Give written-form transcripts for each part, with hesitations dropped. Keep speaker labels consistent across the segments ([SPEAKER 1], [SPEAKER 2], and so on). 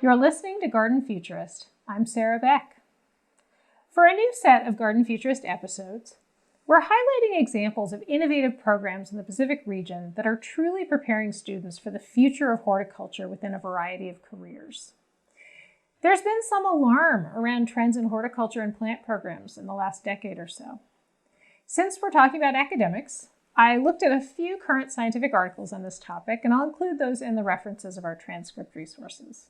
[SPEAKER 1] You're listening to Garden Futurist. I'm Sarah Beck. For a new set of Garden Futurist episodes, we're highlighting examples of innovative programs in the Pacific region that are truly preparing students for the future of horticulture within a variety of careers. There's been some alarm around trends in horticulture and plant programs in the last decade or so. Since we're talking about academics, I looked at a few current scientific articles on this topic, and I'll include those in the references of our transcript resources.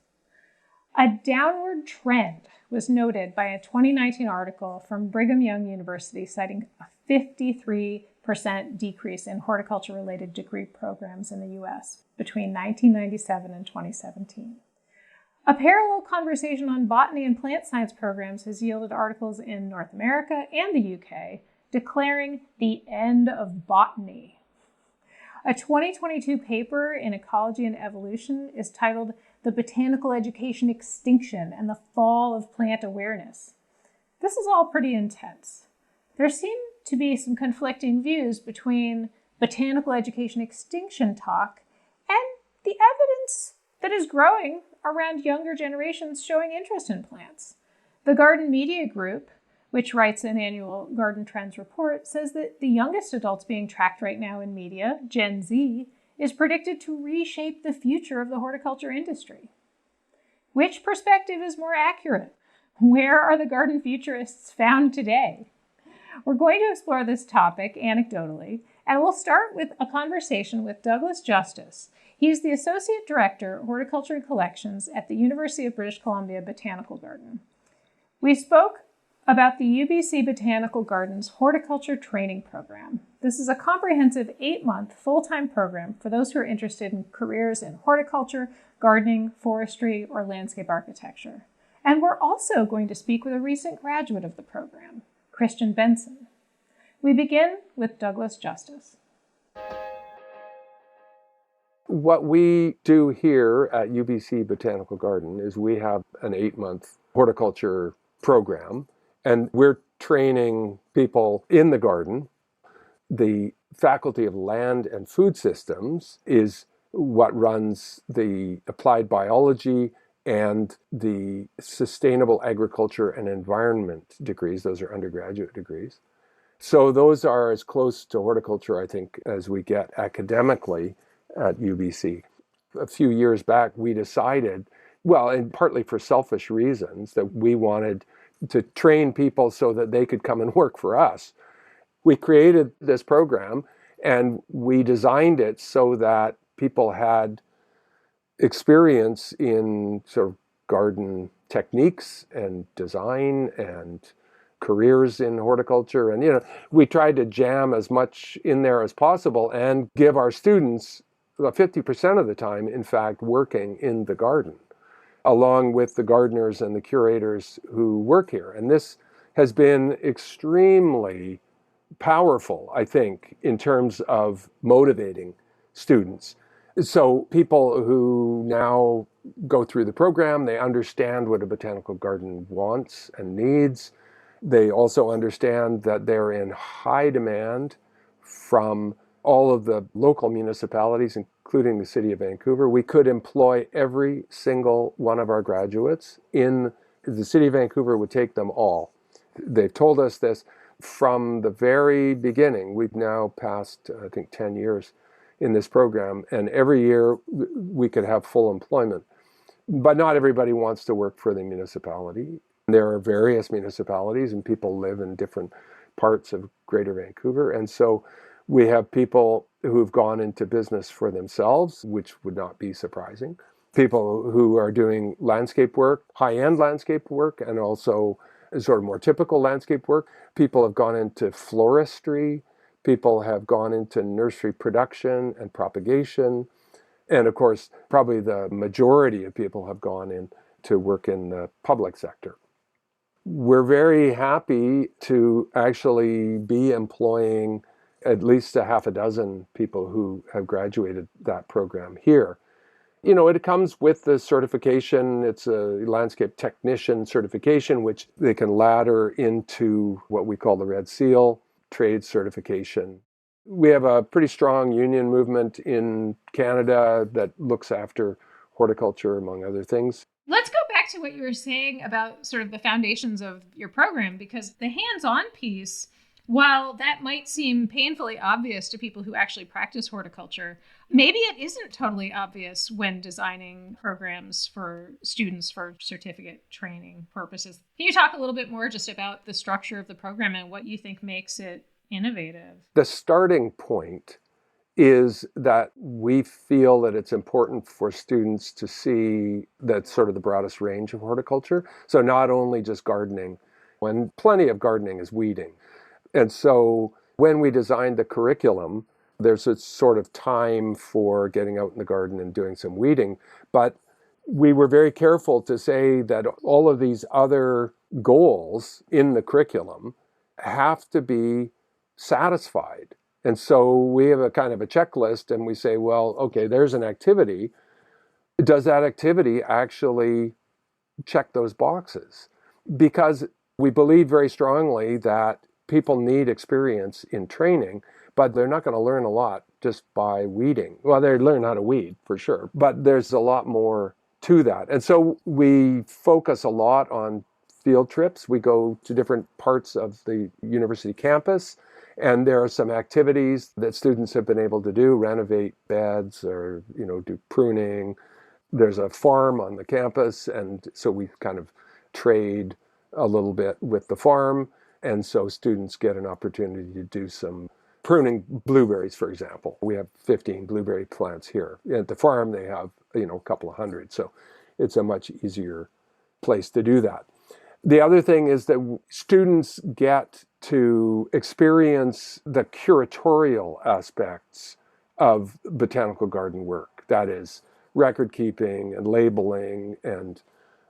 [SPEAKER 1] A downward trend was noted by a 2019 article from Brigham Young University citing a 53% decrease in horticulture-related degree programs in the U.S. between 1997 and 2017. A parallel conversation on botany and plant science programs has yielded articles in North America and the UK declaring the end of botany. A 2022 paper in Ecology and Evolution is titled "The Botanical Education Extinction and the Fall of Plant Awareness." This is all pretty intense. There seem to be some conflicting views between botanical education extinction talk and the evidence that is growing around younger generations showing interest in plants. The Garden Media Group, which writes an annual Garden Trends report, says that the youngest adults being tracked right now in media, Gen Z, is predicted to reshape the future of the horticulture industry. Which perspective is more accurate? Where are the garden futurists found today? We're going to explore this topic anecdotally, and we'll start with a conversation with Douglas Justice. He's the Associate Director, Horticulture Collections at the University of British Columbia Botanical Garden. We spoke about the UBC Botanical Garden's Horticulture Training Program. This is a comprehensive 8-month full-time program for those who are interested in careers in horticulture, gardening, forestry, or landscape architecture. And we're also going to speak with a recent graduate of the program, Christian Bendsen. We begin with Douglas Justice.
[SPEAKER 2] What we do here at UBC Botanical Garden is we have an 8-month horticulture program, and we're training people in the garden. The Faculty of Land and Food Systems is what runs the applied biology and the sustainable agriculture and environment degrees. Those are undergraduate degrees. So those are as close to horticulture, I think, as we get academically at UBC. A few years back, we decided, well, and partly for selfish reasons, that we wanted to train people so that they could come and work for us. We created this program and we designed it so that people had experience in sort of garden techniques and design and careers in horticulture. And, we tried to jam as much in there as possible and give our students 50% of the time, in fact, working in the garden, along with the gardeners and the curators who work here. And this has been extremely powerful, I think, in terms of motivating students. So people who now go through the program, they understand what a botanical garden wants and needs. They also understand that they're in high demand from all of the local municipalities, including the city of Vancouver. We could employ every single one of our graduates the city of Vancouver would take them all. They've told us this from the very beginning. We've now passed, I think, 10 years in this program, and every year we could have full employment. But not everybody wants to work for the municipality. There are various municipalities, and people live in different parts of Greater Vancouver. And so we have people who've gone into business for themselves, which would not be surprising. People who are doing landscape work, high-end landscape work, and also sort of more typical landscape work. People have gone into floristry. People have gone into nursery production and propagation. And of course, probably the majority of people have gone in to work in the public sector. We're very happy to actually be employing at least a half a dozen people who have graduated that program here. It comes with the certification. It's a landscape technician certification, which they can ladder into what we call the Red Seal trade certification. We have a pretty strong union movement in Canada that looks after horticulture, among other things.
[SPEAKER 1] Let's to what you were saying about sort of the foundations of your program, because the hands-on piece, while that might seem painfully obvious to people who actually practice horticulture, maybe it isn't totally obvious when designing programs for students for certificate training purposes. Can you talk a little bit more just about the structure of the program and what you think makes it innovative?
[SPEAKER 2] The starting point is that we feel that it's important for students to see that sort of the broadest range of horticulture. So not only just gardening, when plenty of gardening is weeding. And so when we designed the curriculum, there's a sort of time for getting out in the garden and doing some weeding. But we were very careful to say that all of these other goals in the curriculum have to be satisfied. And so we have a kind of a checklist and we say, well, okay, there's an activity. Does that activity actually check those boxes? Because we believe very strongly that people need experience in training, but they're not going to learn a lot just by weeding. Well, they learn how to weed for sure, but there's a lot more to that. And so we focus a lot on field trips. We go to different parts of the university campus, and there are some activities that students have been able to do, renovate beds or, do pruning. There's a farm on the campus, and so we kind of trade a little bit with the farm. And so students get an opportunity to do some pruning blueberries, for example. We have 15 blueberry plants here. At the farm, they have, a couple of hundred. So it's a much easier place to do that. The other thing is that students get to experience the curatorial aspects of botanical garden work. That is record keeping and labeling and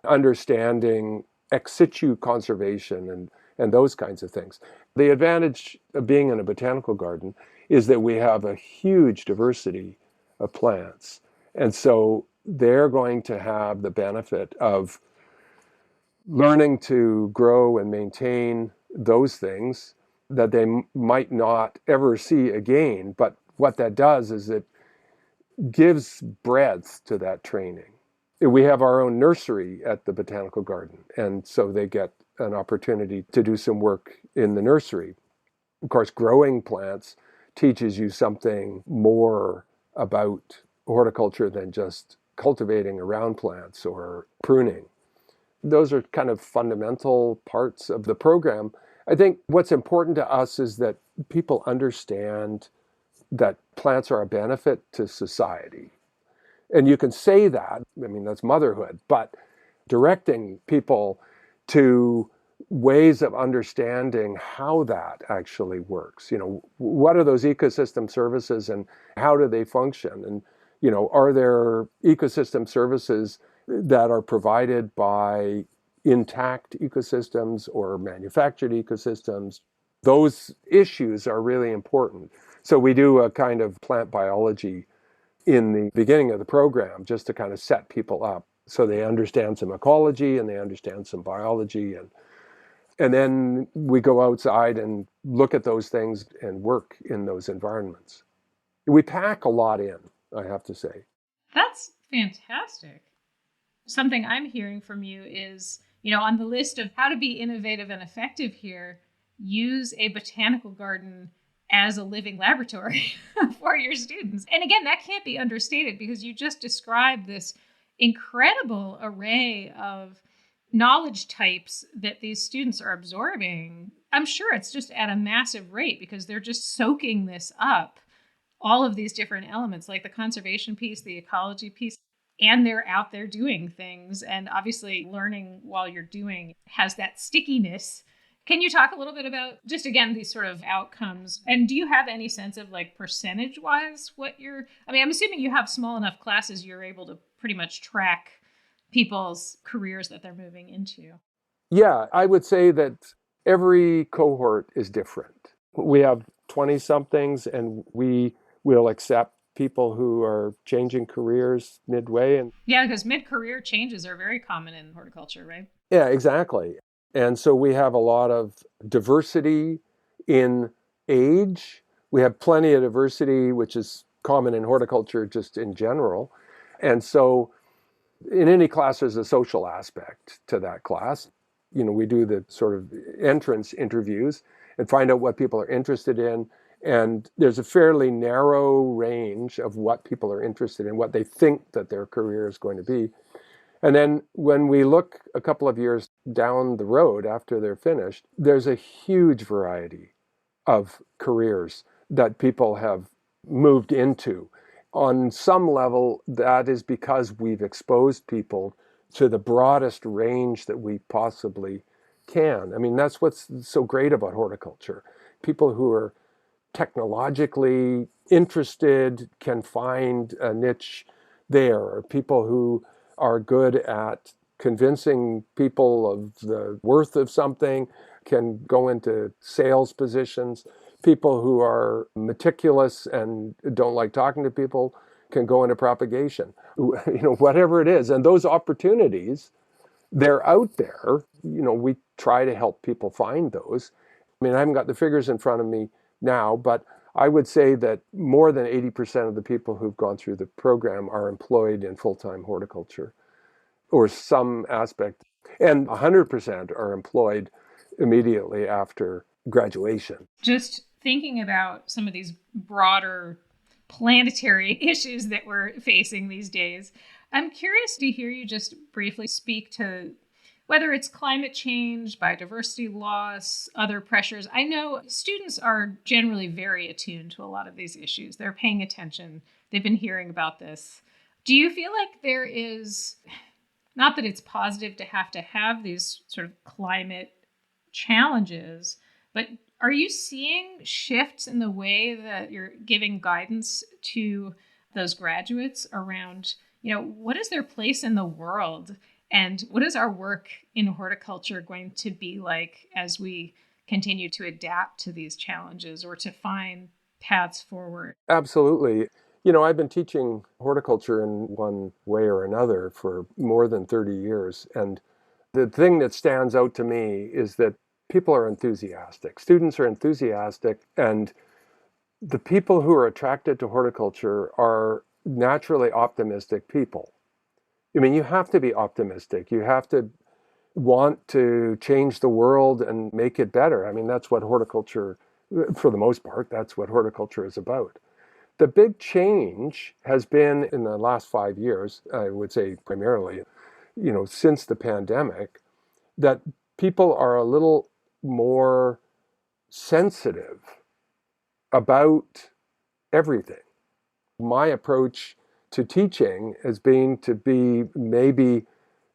[SPEAKER 2] understanding ex situ conservation and those kinds of things. The advantage of being in a botanical garden is that we have a huge diversity of plants. And so they're going to have the benefit of learning to grow and maintain those things that they might not ever see again. But what that does is it gives breadth to that training. We have our own nursery at the Botanical Garden, and so they get an opportunity to do some work in the nursery. Of course, growing plants teaches you something more about horticulture than just cultivating around plants or pruning. Those are kind of fundamental parts of the program. I think what's important to us is that people understand that plants are a benefit to society. And you can say that, that's motherhood, but directing people to ways of understanding how that actually works. What are those ecosystem services and how do they function? And, are there ecosystem services that are provided by intact ecosystems or manufactured ecosystems? Those issues are really important. So we do a kind of plant biology in the beginning of the program just to kind of set people up so they understand some ecology and they understand some biology. And then we go outside and look at those things and work in those environments. We pack a lot in, I have to say.
[SPEAKER 1] That's fantastic. Something I'm hearing from you is, on the list of how to be innovative and effective here, use a botanical garden as a living laboratory for your students. And again, that can't be understated because you just described this incredible array of knowledge types that these students are absorbing. I'm sure it's just at a massive rate because they're just soaking this up, all of these different elements, like the conservation piece, the ecology piece, and they're out there doing things. And obviously learning while you're doing has that stickiness. Can you talk a little bit about just, again, these sort of outcomes? And do you have any sense of percentage-wise I'm assuming you have small enough classes you're able to pretty much track people's careers that they're moving into.
[SPEAKER 2] Yeah, I would say that every cohort is different. We have 20-somethings and we will accept people who are changing careers midway.
[SPEAKER 1] Yeah, because mid-career changes are very common in horticulture, right?
[SPEAKER 2] Yeah, exactly. And so we have a lot of diversity in age. We have plenty of diversity, which is common in horticulture just in general. And so In any class, there's a social aspect to that class. We do the sort of entrance interviews and find out what people are interested in. And there's a fairly narrow range of what people are interested in, what they think that their career is going to be. And then when we look a couple of years down the road after they're finished, there's a huge variety of careers that people have moved into. On some level, that is because we've exposed people to the broadest range that we possibly can. I mean, that's what's so great about horticulture. People who are technologically interested can find a niche there, or people who are good at convincing people of the worth of something can go into sales positions. People who are meticulous and don't like talking to people can go into propagation, whatever it is. And those opportunities, they're out there. We try to help people find those. I mean, I haven't got the figures in front of me now, but I would say that more than 80% of the people who've gone through the program are employed in full-time horticulture or some aspect, and 100% are employed immediately after graduation.
[SPEAKER 1] Just thinking about some of these broader planetary issues that we're facing these days, I'm curious to hear you just briefly speak to whether it's climate change, biodiversity loss, other pressures. I know students are generally very attuned to a lot of these issues. They're paying attention. They've been hearing about this. Do you feel like there is, not that it's positive to have these sort of climate challenges, but are you seeing shifts in the way that you're giving guidance to those graduates around, what is their place in the world? And what is our work in horticulture going to be like as we continue to adapt to these challenges or to find paths forward?
[SPEAKER 2] Absolutely. I've been teaching horticulture in one way or another for more than 30 years. And the thing that stands out to me is that people are enthusiastic. Students are enthusiastic. And the people who are attracted to horticulture are naturally optimistic people. I mean, you have to be optimistic. You have to want to change the world and make it better. I mean, that's what horticulture, for the most part, that's what horticulture is about. The big change has been in the last 5 years, I would say primarily, since the pandemic, that people are a little more sensitive about everything. My approach to teaching has been to be maybe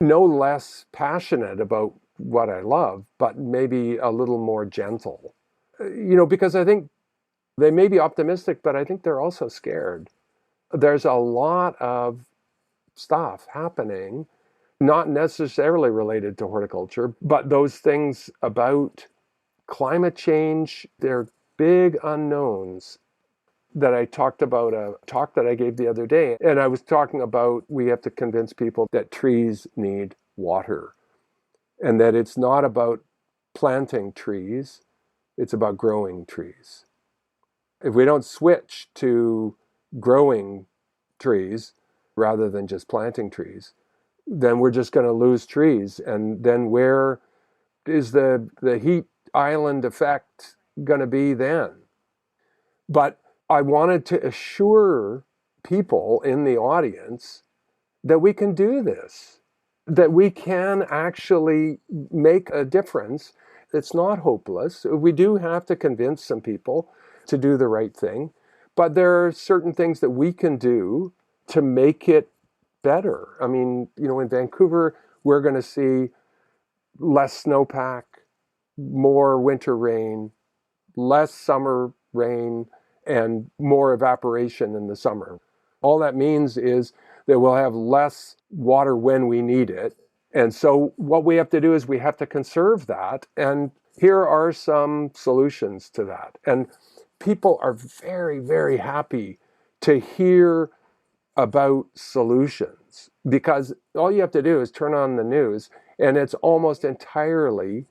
[SPEAKER 2] no less passionate about what I love, but maybe a little more gentle. Because I think they may be optimistic, but I think they're also scared. There's a lot of stuff happening, not necessarily related to horticulture, but those things about climate change, they're big unknowns that I talked about, a talk that I gave the other day. And I was talking about we have to convince people that trees need water and that it's not about planting trees, it's about growing trees. If we don't switch to growing trees rather than just planting trees, then we're just going to lose trees. And then where is the heat island effect going to be then? But I wanted to assure people in the audience that we can do this, that we can actually make a difference. It's not hopeless. We do have to convince some people to do the right thing, but there are certain things that we can do to make it better. I mean, in Vancouver, we're going to see less snowpack, more winter rain, less summer rain, and more evaporation in the summer. All that means is that we'll have less water when we need it. And so what we have to do is we have to conserve that. And here are some solutions to that. And people are very, very happy to hear about solutions because all you have to do is turn on the news and it's almost entirely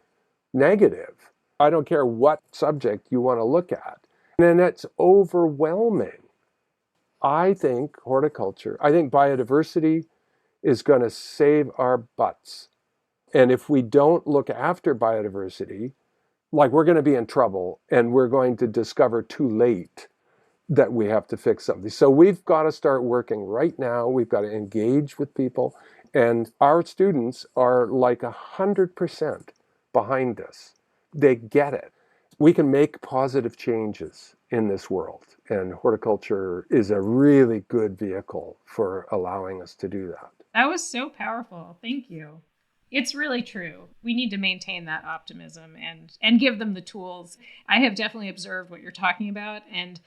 [SPEAKER 2] negative. I don't care what subject you want to look at. And it's overwhelming. I think horticulture, I think biodiversity is going to save our butts. And if we don't look after biodiversity, like we're going to be in trouble and we're going to discover too late that we have to fix something. So we've got to start working right now. We've got to engage with people. And our students are like 100% behind us. They get it. We can make positive changes in this world. And horticulture is a really good vehicle for allowing us to do that.
[SPEAKER 1] That was so powerful. Thank you. It's really true. We need to maintain that optimism and give them the tools. I have definitely observed what you're talking about. And,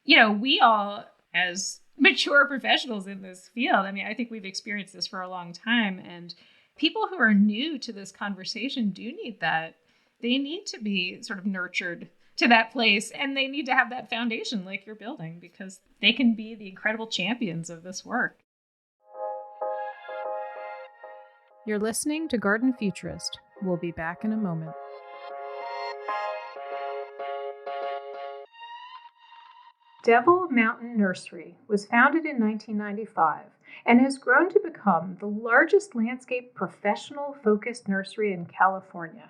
[SPEAKER 1] we all, as mature professionals in this field, I think we've experienced this for a long time. And people who are new to this conversation do need that. They need to be sort of nurtured to that place. And they need to have that foundation like you're building, because they can be the incredible champions of this work. You're listening to Garden Futurist. We'll be back in a moment. Devil Mountain Nursery was founded in 1995 and has grown to become the largest landscape professional-focused nursery in California.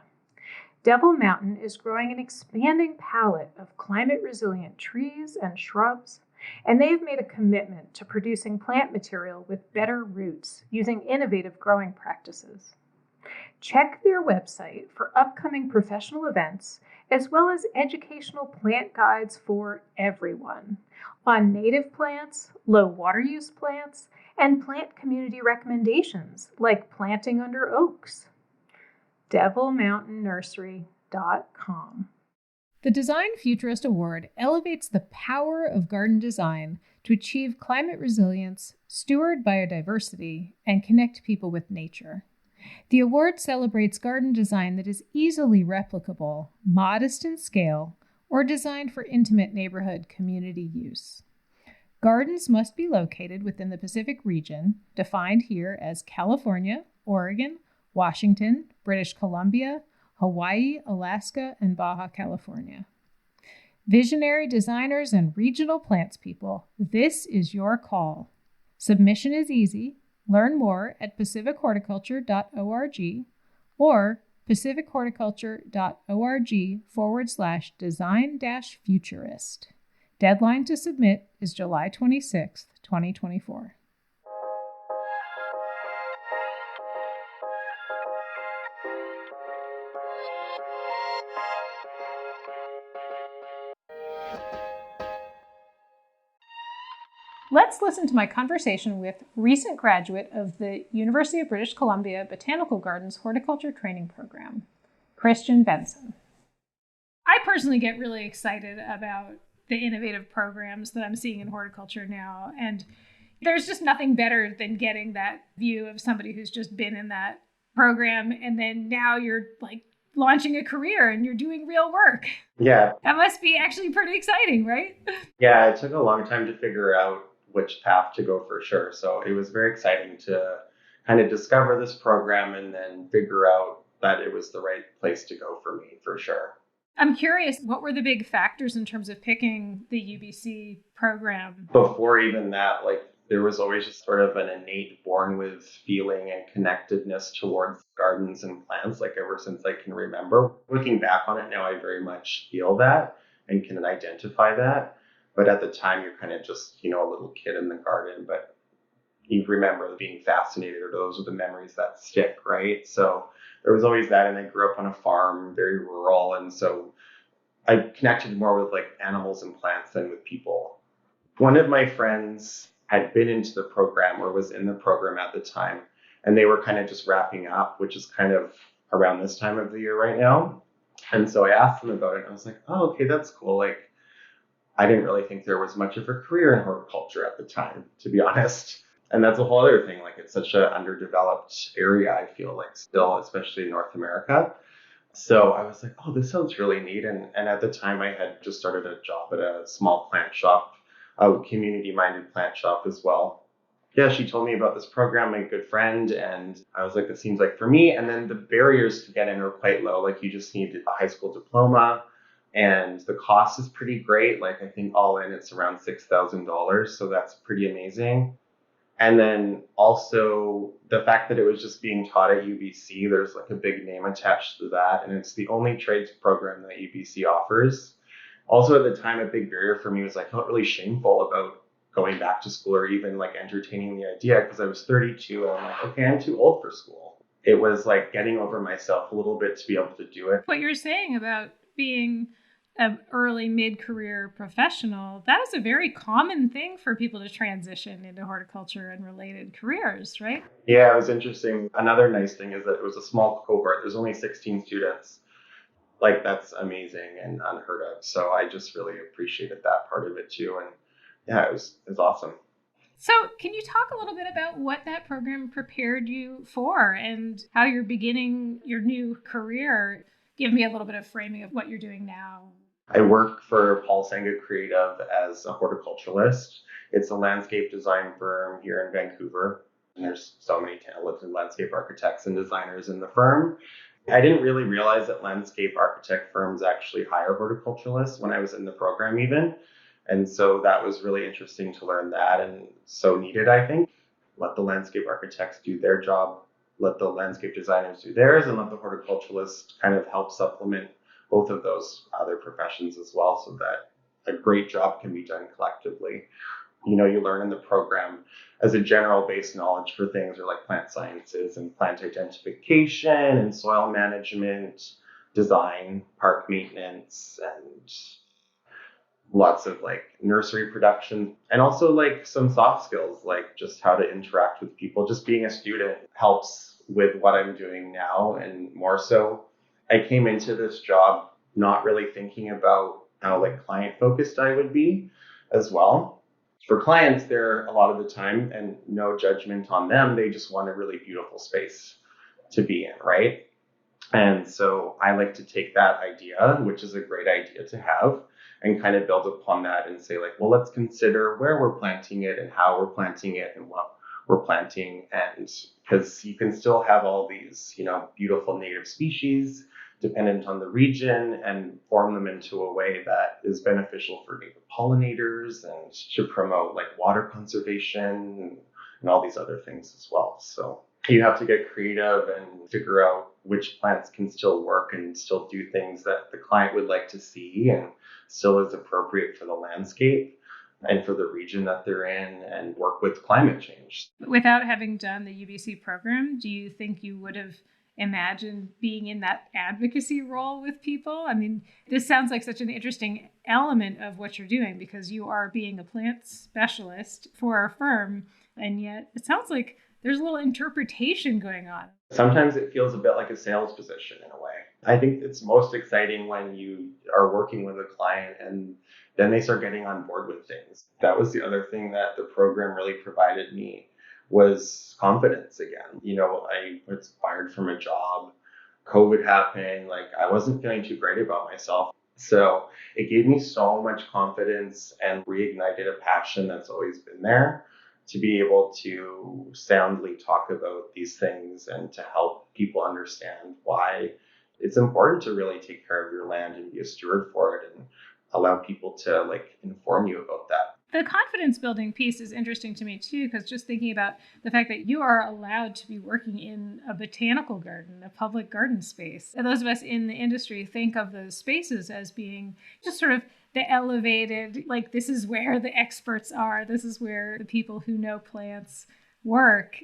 [SPEAKER 1] Devil Mountain is growing an expanding palette of climate-resilient trees and shrubs, and they have made a commitment to producing plant material with better roots using innovative growing practices. Check their website for upcoming professional events, as well as educational plant guides for everyone on native plants, low water use plants, and plant community recommendations like planting under oaks. devilmountainnursery.com. The Design Futurist Award elevates the power of garden design to achieve climate resilience, steward biodiversity, and connect people with nature. The award celebrates garden design that is easily replicable, modest in scale, or designed for intimate neighborhood community use. Gardens must be located within the Pacific region, defined here as California, Oregon, Washington, British Columbia, Hawaii, Alaska, and Baja California. Visionary designers and regional plants people, this is your call. Submission is easy. Learn more at pacifichorticulture.org or pacifichorticulture.org/design-futurist. Deadline to submit is July 26th, 2024. Let's listen to my conversation with recent graduate of the University of British Columbia Botanical Gardens Horticulture Training Program, Christian Bendsen. I personally get really excited about the innovative programs that I'm seeing in horticulture now, and there's just nothing better than getting that view of somebody who's just been in that program, and then now you're like launching a career and you're doing real work.
[SPEAKER 3] Yeah.
[SPEAKER 1] That must be actually pretty exciting, right?
[SPEAKER 3] Yeah, it took a long time to figure out which path to go for sure. So it was very exciting to kind of discover this program and then figure out that it was the right place to go for me for sure.
[SPEAKER 1] I'm curious, what were the big factors in terms of picking the UBC program?
[SPEAKER 3] Before even that, there was always just sort of an innate born with feeling and connectedness towards gardens and plants, ever since I can remember. Looking back on it now, I very much feel that and can identify that. But at the time, you're kind of just, a little kid in the garden, but you remember being fascinated, or those are the memories that stick, right? So there was always that, and I grew up on a farm, very rural, and so I connected more with animals and plants than with people. One of my friends had been into the program or was in the program at the time, and they were kind of just wrapping up, which is kind of around this time of the year right now. And so I asked them about it, and I was like, oh, okay, that's cool. I didn't really think there was much of a career in horticulture at the time, to be honest. And that's a whole other thing. It's such an underdeveloped area, I feel still, especially in North America. So I was like, oh, this sounds really neat. And at the time, I had just started a job at a small plant shop, a community-minded plant shop as well. Yeah, she told me about this program, my good friend, and I was like, this seems like for me. And then the barriers to get in are quite low. You just need a high school diploma, and the cost is pretty great. I think all in, it's around $6,000. So that's pretty amazing. And then also the fact that it was just being taught at UBC, there's like a big name attached to that. And it's the only trades program that UBC offers. Also at the time, a big barrier for me was I felt really shameful about going back to school or even like entertaining the idea because I was 32 and I'm like, okay, I'm too old for school. It was like getting over myself a little bit to be able to do it.
[SPEAKER 1] What you're saying about being an early mid-career professional, that is a very common thing for people to transition into horticulture and related careers, right?
[SPEAKER 3] Yeah, it was interesting. Another nice thing is that it was a small cohort. There's only 16 students. Like that's amazing and unheard of. So I just really appreciated that part of it too. And yeah, it was awesome.
[SPEAKER 1] So can you talk a little bit about what that program prepared you for and how you're beginning your new career? Give me a little bit of framing of what you're doing now.
[SPEAKER 3] I work for Paul Senga Creative as a horticulturalist. It's a landscape design firm here in Vancouver. And there's so many talented landscape architects and designers in the firm. I didn't really realize that landscape architect firms actually hire horticulturalists when I was in the program even. And so that was really interesting to learn that and so needed, I think. Let the landscape architects do their job, let the landscape designers do theirs, and let the horticulturalists kind of help supplement both of those other professions as well so that a great job can be done collectively. You know, you learn in the program as a general base knowledge for things like plant sciences and plant identification and soil management, design, park maintenance, and lots of like nursery production, and also like some soft skills, like just how to interact with people. Just being a student helps with what I'm doing now. And more so, I came into this job not really thinking about how like client focused I would be as well. For clients, they're a lot of the time, and no judgment on them, they just want a really beautiful space to be in, right? And so I like to take that idea, which is a great idea to have, and kind of build upon that and say like, well, let's consider where we're planting it and how we're planting it and what we're planting. And because you can still have all these, you know, beautiful native species dependent on the region and form them into a way that is beneficial for native pollinators and to promote like water conservation and all these other things as well. So you have to get creative and figure out which plants can still work and still do things that the client would like to see and still is appropriate for the landscape and for the region that they're in, and work with climate change.
[SPEAKER 1] Without having done the UBC program, do you think you would have imagined being in that advocacy role with people? I mean, this sounds like such an interesting element of what you're doing because you are being a plant specialist for a firm, and yet it sounds like there's a little interpretation going on.
[SPEAKER 3] Sometimes it feels a bit like a sales position in a way. I think it's most exciting when you are working with a client and then they start getting on board with things. That was the other thing that the program really provided me, was confidence again. You know, I was fired from a job, COVID happened, like I wasn't feeling too great about myself. So it gave me so much confidence and reignited a passion that's always been there, to be able to soundly talk about these things and to help people understand why it's important to really take care of your land and be a steward for it, and allow people to like inform you about that.
[SPEAKER 1] The confidence building piece is interesting to me too, because just thinking about the fact that you are allowed to be working in a botanical garden, a public garden space. And those of us in the industry think of those spaces as being just sort of the elevated, like this is where the experts are, this is where the people who know plants work.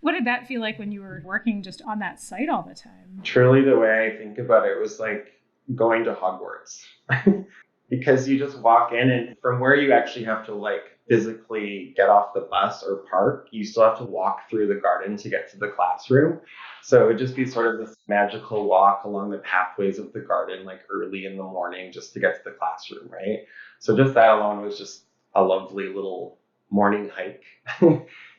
[SPEAKER 1] What did that feel like when you were working just on that site all the time?
[SPEAKER 3] Truly, the way I think about it was like going to Hogwarts. Because you just walk in, and from where you actually have to like physically get off the bus or park, you still have to walk through the garden to get to the classroom. So it would just be sort of this magical walk along the pathways of the garden, like early in the morning, just to get to the classroom, right? So just that alone was just a lovely little morning hike,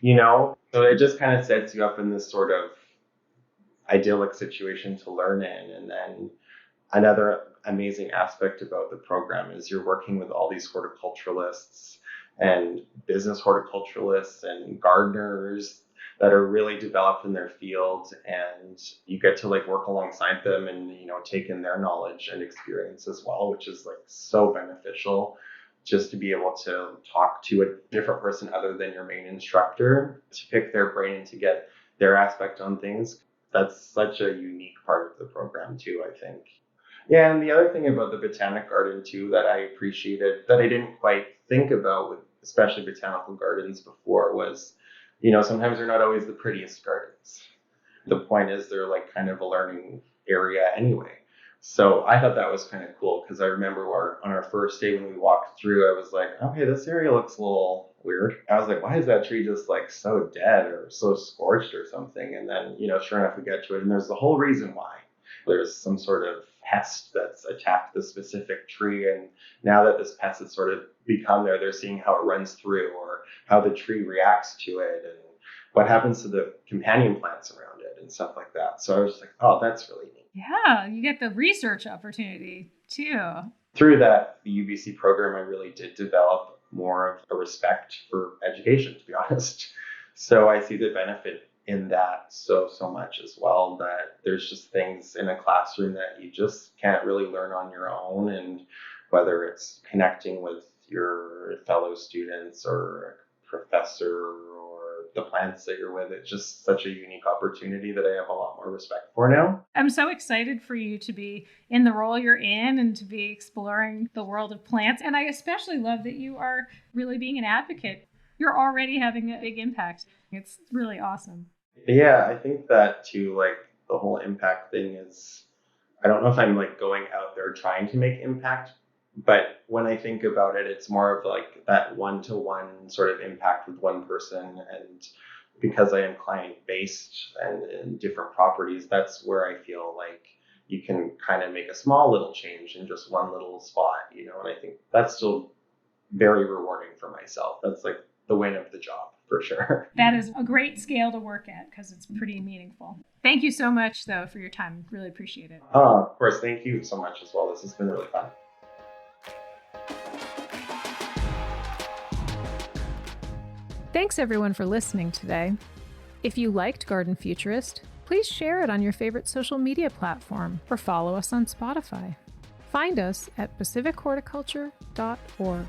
[SPEAKER 3] you know? So it just kind of sets you up in this sort of idyllic situation to learn in. And then another amazing aspect about the program is you're working with all these horticulturalists and business horticulturalists and gardeners that are really developed in their field, and you get to like work alongside them and, you know, take in their knowledge and experience as well, which is like so beneficial just to be able to talk to a different person other than your main instructor, to pick their brain and to get their aspect on things. That's such a unique part of the program too, I think. Yeah, and the other thing about the Botanic Garden too that I appreciated that I didn't quite think about with especially botanical gardens before was, sometimes they're not always the prettiest gardens. The point is they're like kind of a learning area anyway. So I thought that was kind of cool because I remember on our first day when we walked through, I was like, okay, this area looks a little weird. I was like, why is that tree just like so dead or so scorched or something? And then, sure enough, we get to it and there's the whole reason why. There's some sort of pest that's attacked the specific tree. And now that this pest has sort of become there, they're seeing how it runs through or how the tree reacts to it and what happens to the companion plants around it and stuff like that. So I was just like, oh, that's really neat.
[SPEAKER 1] Yeah, you get the research opportunity too.
[SPEAKER 3] Through that, the UBC program, I really did develop more of a respect for education, to be honest. So I see the benefit in that so much as well, that there's just things in a classroom that you just can't really learn on your own. And whether it's connecting with your fellow students or a professor the plants that you're with, it's just such a unique opportunity that I have a lot more respect for now.
[SPEAKER 1] I'm so excited for you to be in the role you're in and to be exploring the world of plants. And I especially love that you are really being an advocate. You're already having a big impact. It's really awesome.
[SPEAKER 3] Yeah, I think that too, like the whole impact thing is, I don't know if I'm like going out there trying to make impact, but when I think about it, it's more of like that one-to-one sort of impact with one person. And because I am client-based and in different properties, that's where I feel like you can kind of make a small little change in just one little spot, and I think that's still very rewarding for myself. That's like the win of the job for sure.
[SPEAKER 1] That is a great scale to work at because it's pretty meaningful. Thank you so much, though, for your time. Really appreciate it.
[SPEAKER 3] Of course. Thank you so much as well. This has been really fun.
[SPEAKER 1] Thanks everyone for listening today. If you liked Garden Futurist, please share it on your favorite social media platform or follow us on Spotify. Find us at pacifichorticulture.org.